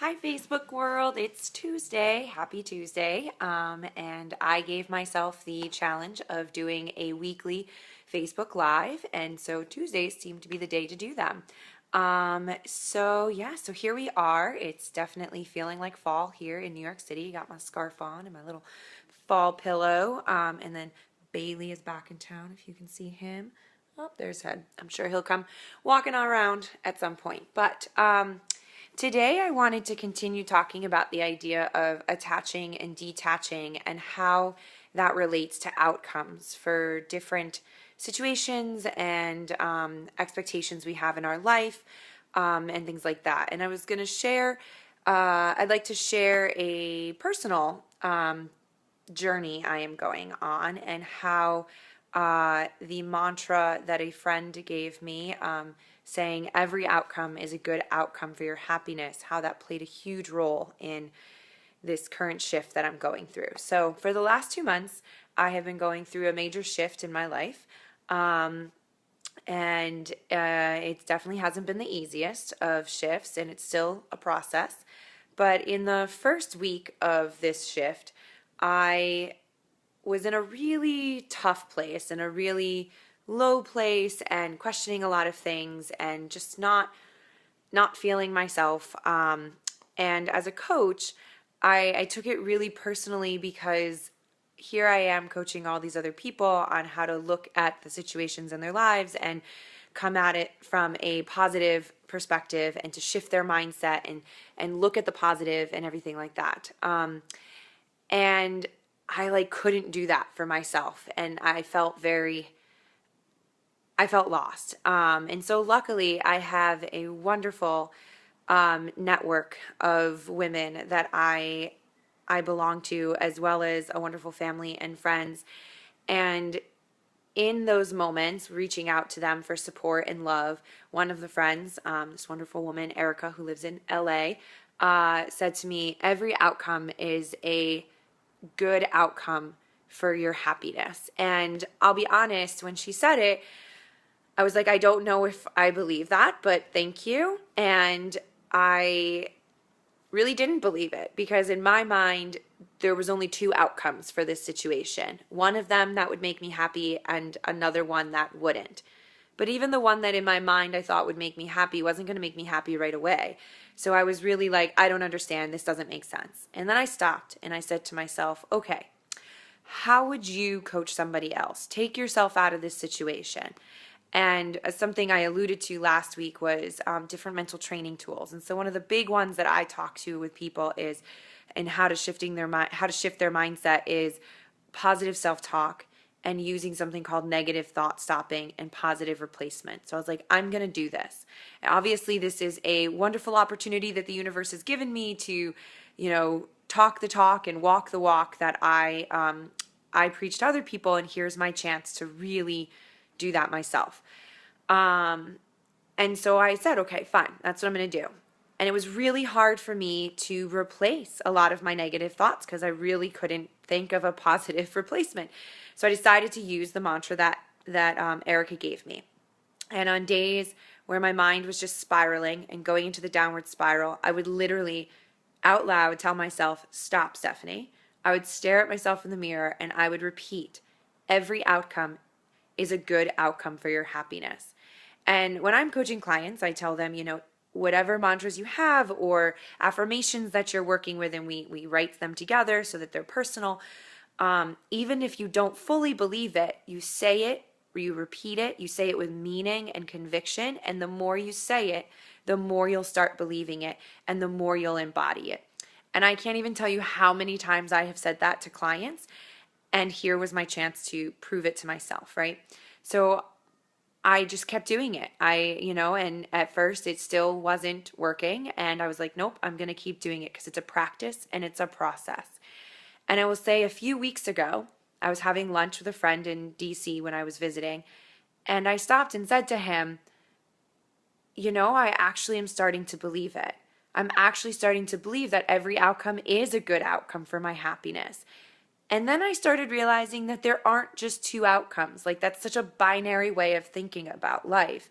Hi, Facebook world. It's Tuesday. Happy Tuesday. And I gave myself the challenge of doing a weekly Facebook Live. And so Tuesdays seem to be the day to do them. So here we are. It's definitely feeling like fall here in New York City. Got my scarf on and my little fall pillow. And then Bailey is back in town, if you can see him. Oh, there's Head. I'm sure he'll come walking around at some point. But today I wanted to continue talking about the idea of attaching and detaching and how that relates to outcomes for different situations and expectations we have in our life and things like that. And I was going to share, I'd like to share a personal journey I am going on and how the mantra that a friend gave me, saying every outcome is a good outcome for your happiness, how that played a huge role in this current shift that I'm going through. So for the last 2 months, I have been going through a major shift in my life. And it definitely hasn't been the easiest of shifts, and it's still a process. But in the first week of this shift, I was in a really tough place, in a really low place, and questioning a lot of things, and just not feeling myself. And as a coach, I took it really personally because here I am coaching all these other people on how to look at the situations in their lives and come at it from a positive perspective and to shift their mindset and look at the positive and everything like that. And I couldn't do that for myself, and I felt lost. And so luckily I have a wonderful network of women that I belong to, as well as a wonderful family and friends. And in those moments, reaching out to them for support and love, one of the friends, this wonderful woman, Erica, who lives in LA, said to me, every outcome is a good outcome for your happiness. And I'll be honest, when she said it, I was like, I don't know if I believe that, but thank you. And I really didn't believe it because in my mind, there was only two outcomes for this situation. One of them that would make me happy and another one that wouldn't. But even the one that in my mind I thought would make me happy wasn't going to make me happy right away. So I was really like, I don't understand. This doesn't make sense. And then I stopped and I said to myself, okay, how would you coach somebody else? Take yourself out of this situation. And something I alluded to last week was different mental training tools. And so one of the big ones that I talk to with people is, and how to shift their mindset is positive self-talk and using something called negative thought stopping and positive replacement. So I was like, I'm going to do this. And obviously, this is a wonderful opportunity that the universe has given me to, talk the talk and walk the walk that I preach to other people. And here's my chance to really do that myself. And so I said, okay, fine, that's what I'm going to do. And it was really hard for me to replace a lot of my negative thoughts because I really couldn't think of a positive replacement. So I decided to use the mantra that Erica gave me. And on days where my mind was just spiraling and going into the downward spiral, I would literally out loud tell myself, stop, Stephanie. I would stare at myself in the mirror and I would repeat, every outcome is a good outcome for your happiness. And when I'm coaching clients, I tell them, whatever mantras you have or affirmations that you're working with, and we write them together so that they're personal. Even if you don't fully believe it, you say it, or you repeat it, you say it with meaning and conviction. And the more you say it, the more you'll start believing it and the more you'll embody it. And I can't even tell you how many times I have said that to clients. And here was my chance to prove it to myself, right? So I just kept doing it. And at first it still wasn't working. And I was like, nope, I'm going to keep doing it because it's a practice and it's a process. And I will say a few weeks ago, I was having lunch with a friend in DC when I was visiting. And I stopped and said to him, I actually am starting to believe it. I'm actually starting to believe that every outcome is a good outcome for my happiness. And then I started realizing that there aren't just two outcomes. That's such a binary way of thinking about life.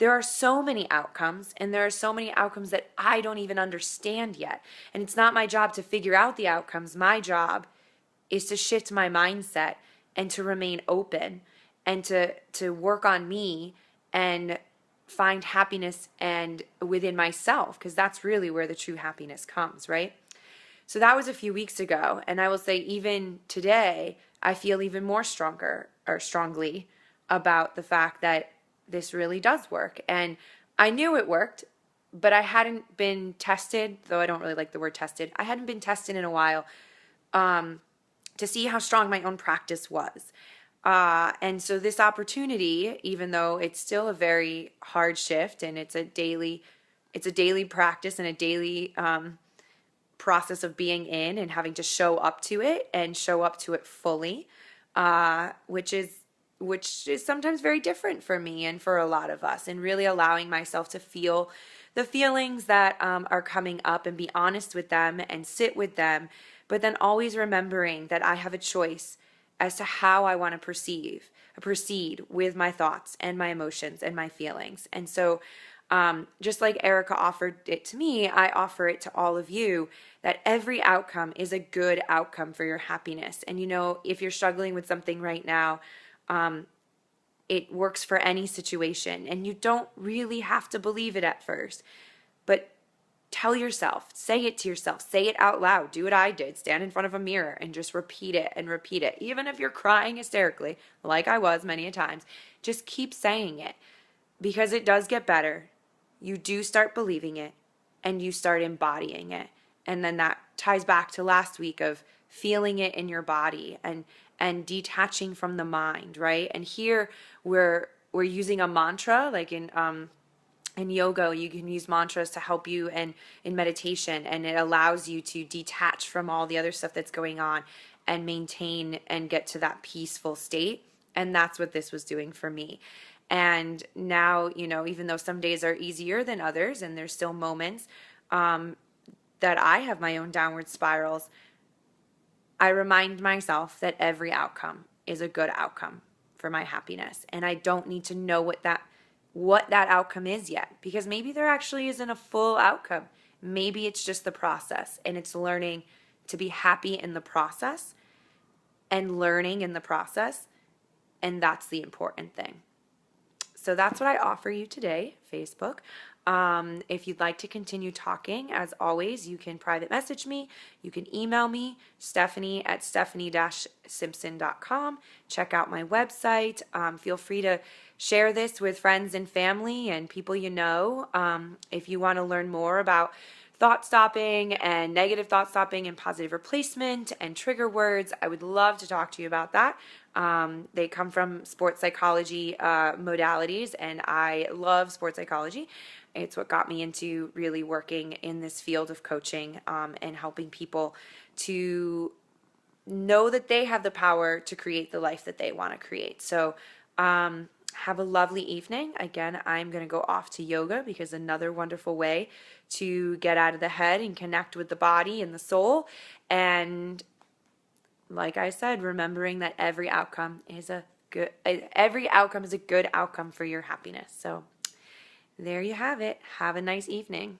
there are so many outcomes, and there are so many outcomes that I don't even understand yet. And it's not my job to figure out the outcomes. My job is to shift my mindset and to remain open and to work on me and find happiness and within myself, because that's really where the true happiness comes, right? So that was a few weeks ago, and I will say even today I feel even more strongly about the fact that this really does work. And I knew it worked, but I hadn't been tested, though I don't really like the word tested. I hadn't been tested in a while to see how strong my own practice was. And so this opportunity, even though it's still a very hard shift and it's a daily practice and a daily process of being in and having to show up to it and show up to it fully, which is sometimes very different for me and for a lot of us, and really allowing myself to feel the feelings that are coming up and be honest with them and sit with them, but then always remembering that I have a choice as to how I want to proceed with my thoughts and my emotions and my feelings. And so just like Erica offered it to me, I offer it to all of you, that every outcome is a good outcome for your happiness. And if you're struggling with something right now, it works for any situation, and you don't really have to believe it at first, but tell yourself, say it to yourself, say it out loud. Do what I did, stand in front of a mirror and just repeat it and repeat it. Even if you're crying hysterically, like I was many a times, just keep saying it, because it does get better. You do start believing it and you start embodying it. And then that ties back to last week of feeling it in your body and detaching from the mind, right? And here we're using a mantra, like in yoga, you can use mantras to help you, and in meditation, and it allows you to detach from all the other stuff that's going on and maintain and get to that peaceful state. And that's what this was doing for me. And now, even though some days are easier than others, and there's still moments that I have my own downward spirals, I remind myself that every outcome is a good outcome for my happiness. And I don't need to know what that outcome is yet, because maybe there actually isn't a full outcome. Maybe it's just the process, and it's learning to be happy in the process and learning in the process. And that's the important thing. So that's what I offer you today, Facebook. If you'd like to continue talking, as always, you can private message me. You can email me, stephanie@stephanie-simpson.com. Check out my website. Feel free to share this with friends and family and people you know. If you want to learn more about thought stopping and negative thought stopping and positive replacement and trigger words, I would love to talk to you about that. They come from sports psychology modalities, and I love sports psychology. It's what got me into really working in this field of coaching and helping people to know that they have the power to create the life that they want to create. So have a lovely evening. Again, I'm going to go off to yoga, because another wonderful way to get out of the head and connect with the body and the soul. And like I said, remembering that every outcome is a good outcome for your happiness. So there you have it. Have a nice evening.